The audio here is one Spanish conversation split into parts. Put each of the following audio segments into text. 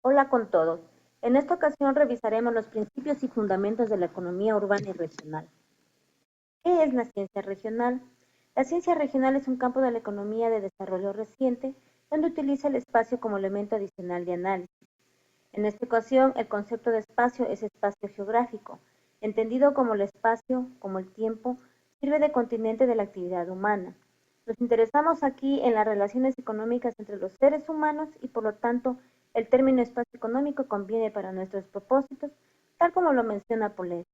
Hola con todos. En esta ocasión revisaremos los principios y fundamentos de la economía urbana y regional. ¿Qué es la ciencia regional? La ciencia regional es un campo de la economía de desarrollo reciente donde utiliza el espacio como elemento adicional de análisis. En esta ocasión, el concepto de espacio es espacio geográfico, entendido como el espacio, como el tiempo, sirve de continente de la actividad humana. Nos interesamos aquí en las relaciones económicas entre los seres humanos y por lo tanto el término espacio económico conviene para nuestros propósitos, tal como lo menciona Polet.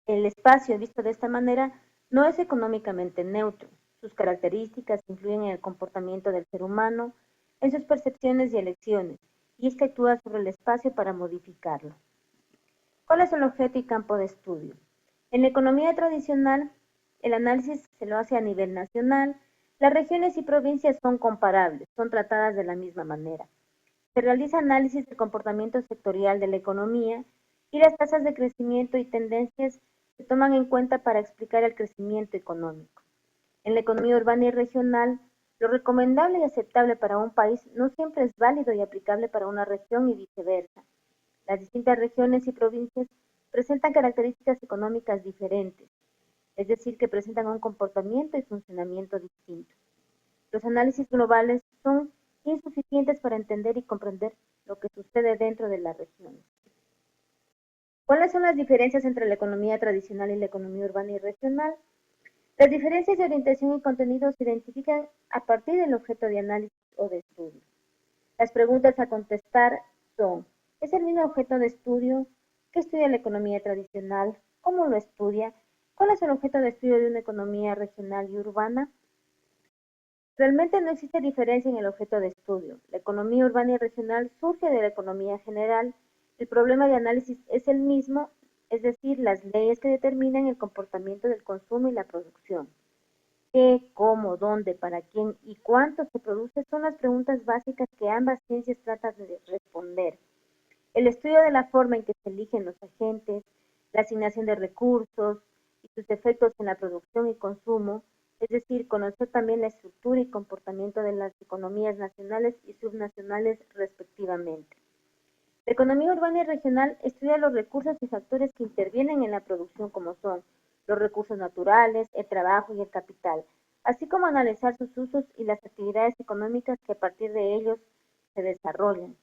El espacio, visto de esta manera, no es económicamente neutro. Sus características influyen en el comportamiento del ser humano, en sus percepciones y elecciones, y éste actúa sobre el espacio para modificarlo. ¿Cuál es el objeto y campo de estudio? En la economía tradicional, el análisis se lo hace a nivel nacional. Las regiones y provincias son comparables, son tratadas de la misma manera. Se realiza análisis del comportamiento sectorial de la economía y las tasas de crecimiento y tendencias se toman en cuenta para explicar el crecimiento económico. En la economía urbana y regional, lo recomendable y aceptable para un país no siempre es válido y aplicable para una región y viceversa. Las distintas regiones y provincias presentan características económicas diferentes, es decir, que presentan un comportamiento y funcionamiento distinto. Los análisis globales son insuficientes para entender y comprender lo que sucede dentro de las regiones. ¿Cuáles son las diferencias entre la economía tradicional y la economía urbana y regional? Las diferencias de orientación y contenido se identifican a partir del objeto de análisis o de estudio. Las preguntas a contestar son: ¿es el mismo objeto de estudio? ¿Qué estudia la economía tradicional? ¿Cómo lo estudia? ¿Cuál es el objeto de estudio de una economía regional y urbana? Realmente no existe diferencia en el objeto de estudio. La economía urbana y regional surge de la economía general. El problema de análisis es el mismo, es decir, las leyes que determinan el comportamiento del consumo y la producción. ¿Qué, cómo, dónde, para quién y cuánto se produce son las preguntas básicas que ambas ciencias tratan de responder. El estudio de la forma en que se eligen los agentes, la asignación de recursos y sus efectos en la producción y consumo, es decir, conocer también la estructura y comportamiento de las economías nacionales y subnacionales respectivamente. La economía urbana y regional estudia los recursos y factores que intervienen en la producción como son los recursos naturales, el trabajo y el capital, así como analizar sus usos y las actividades económicas que a partir de ellos se desarrollan.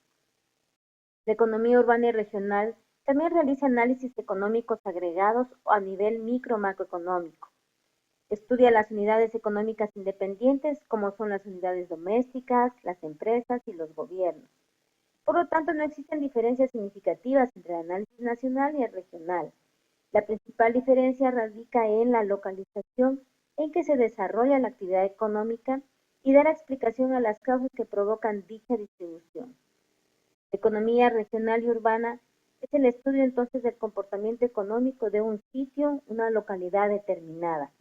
La economía urbana y regional también realiza análisis económicos agregados o a nivel micro-macroeconómico. Estudia las unidades económicas independientes como son las unidades domésticas, las empresas y los gobiernos. Por lo tanto, no existen diferencias significativas entre el análisis nacional y el regional. La principal diferencia radica en la localización en que se desarrolla la actividad económica y dar explicación a las causas que provocan dicha distribución. La economía regional y urbana es el estudio entonces del comportamiento económico de un sitio, una localidad determinada.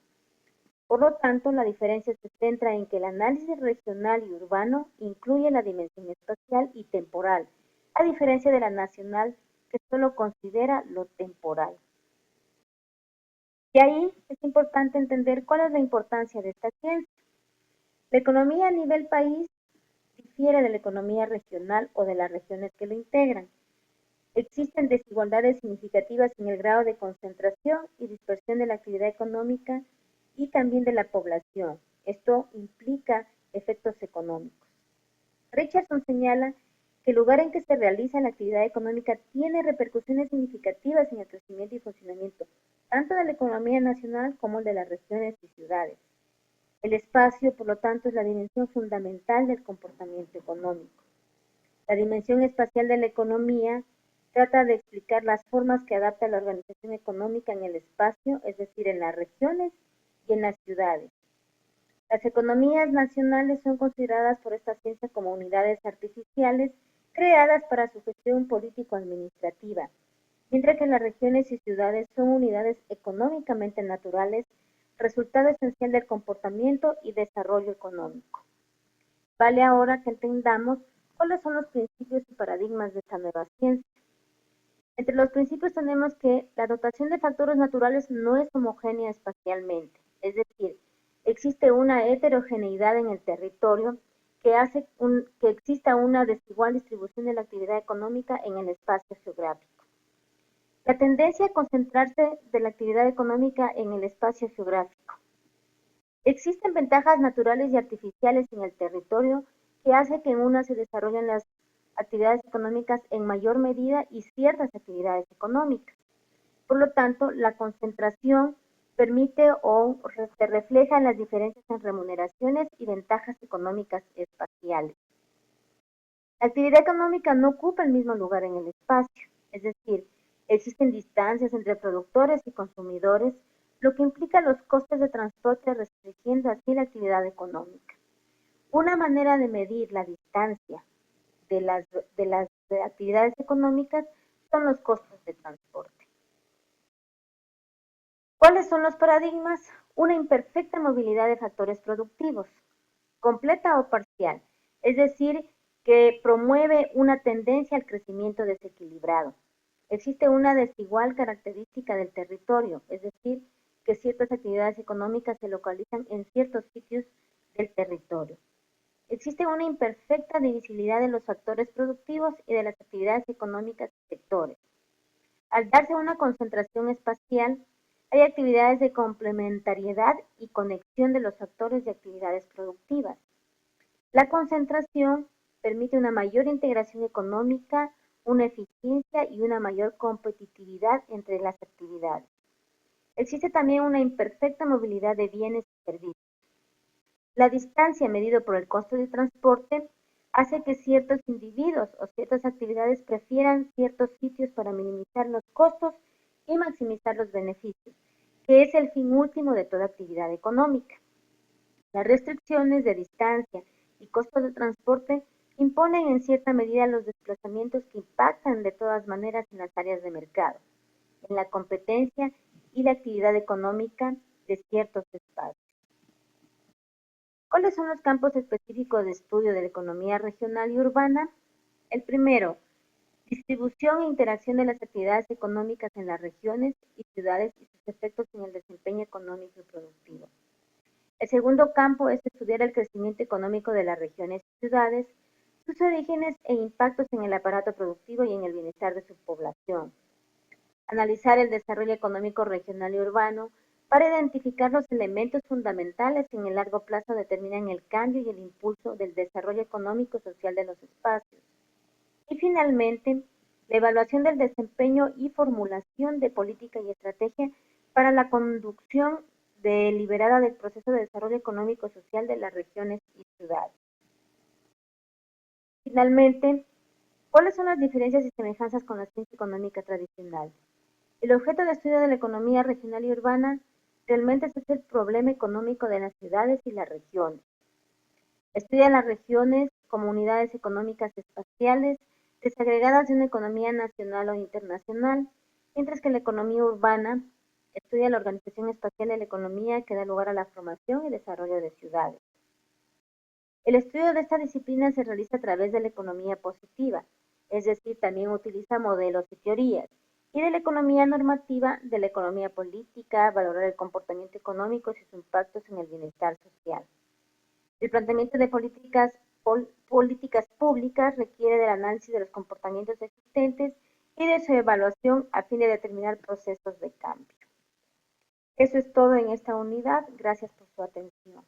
Por lo tanto, la diferencia se centra en que el análisis regional y urbano incluye la dimensión espacial y temporal, a diferencia de la nacional que solo considera lo temporal. De ahí es importante entender cuál es la importancia de esta ciencia. La economía a nivel país difiere de la economía regional o de las regiones que lo integran. Existen desigualdades significativas en el grado de concentración y dispersión de la actividad económica y también de la población. Esto implica efectos económicos. Richardson señala que el lugar en que se realiza la actividad económica tiene repercusiones significativas en el crecimiento y funcionamiento tanto de la economía nacional como de las regiones y ciudades. El espacio, por lo tanto, es la dimensión fundamental del comportamiento económico. La dimensión espacial de la economía trata de explicar las formas que adapta la organización económica en el espacio, es decir, en las regiones y en las ciudades. Las economías nacionales son consideradas por esta ciencia como unidades artificiales creadas para su gestión político-administrativa, mientras que las regiones y ciudades son unidades económicamente naturales, resultado esencial del comportamiento y desarrollo económico. Vale ahora que entendamos cuáles son los principios y paradigmas de esta nueva ciencia. Entre los principios tenemos que la dotación de factores naturales no es homogénea espacialmente, es decir, existe una heterogeneidad en el territorio que hace que exista una desigual distribución de la actividad económica en el espacio geográfico. La tendencia a concentrarse de la actividad económica en el espacio geográfico. Existen ventajas naturales y artificiales en el territorio que hace que en una se desarrollen las actividades económicas en mayor medida y ciertas actividades económicas. Por lo tanto, la concentración permite o se refleja en las diferencias en remuneraciones y ventajas económicas espaciales. La actividad económica no ocupa el mismo lugar en el espacio, es decir, existen distancias entre productores y consumidores, lo que implica los costes de transporte restringiendo así la actividad económica. Una manera de medir la distancia de las actividades económicas son los costos de transporte. ¿Cuáles son los paradigmas? Una imperfecta movilidad de factores productivos, completa o parcial, es decir, que promueve una tendencia al crecimiento desequilibrado. Existe una desigual característica del territorio, es decir, que ciertas actividades económicas se localizan en ciertos sitios del territorio. Existe una imperfecta divisibilidad de los factores productivos y de las actividades económicas y sectores. Al darse una concentración espacial, hay actividades de complementariedad y conexión de los factores de actividades productivas. La concentración permite una mayor integración económica, una eficiencia y una mayor competitividad entre las actividades. Existe también una imperfecta movilidad de bienes y servicios. La distancia medido por el costo de transporte hace que ciertos individuos o ciertas actividades prefieran ciertos sitios para minimizar los costos y maximizar los beneficios, que es el fin último de toda actividad económica. Las restricciones de distancia y costos de transporte imponen en cierta medida los desplazamientos que impactan de todas maneras en las áreas de mercado, en la competencia y la actividad económica de ciertos espacios. ¿Cuáles son los campos específicos de estudio de la economía regional y urbana? El primero, distribución e interacción de las actividades económicas en las regiones y ciudades y sus efectos en el desempeño económico y productivo. El segundo campo es estudiar el crecimiento económico de las regiones y ciudades, sus orígenes e impactos en el aparato productivo y en el bienestar de su población. Analizar el desarrollo económico regional y urbano para identificar los elementos fundamentales que en el largo plazo determinan el cambio y el impulso del desarrollo económico y social de los espacios. Y finalmente, la evaluación del desempeño y formulación de política y estrategia para la conducción deliberada del proceso de desarrollo económico y social de las regiones y ciudades. Finalmente, ¿cuáles son las diferencias y semejanzas con la ciencia económica tradicional? El objeto de estudio de la economía regional y urbana realmente es el problema económico de las ciudades y las regiones. Estudia las regiones como unidades económicas espaciales desagregadas de una economía nacional o internacional, mientras que la economía urbana estudia la organización espacial de la economía que da lugar a la formación y desarrollo de ciudades. El estudio de esta disciplina se realiza a través de la economía positiva, es decir, también utiliza modelos y teorías, y de la economía normativa, de la economía política, valorar el comportamiento económico y sus impactos en el bienestar social. El planteamiento de políticas públicas requiere del análisis de los comportamientos existentes y de su evaluación a fin de determinar procesos de cambio. Eso es todo en esta unidad. Gracias por su atención.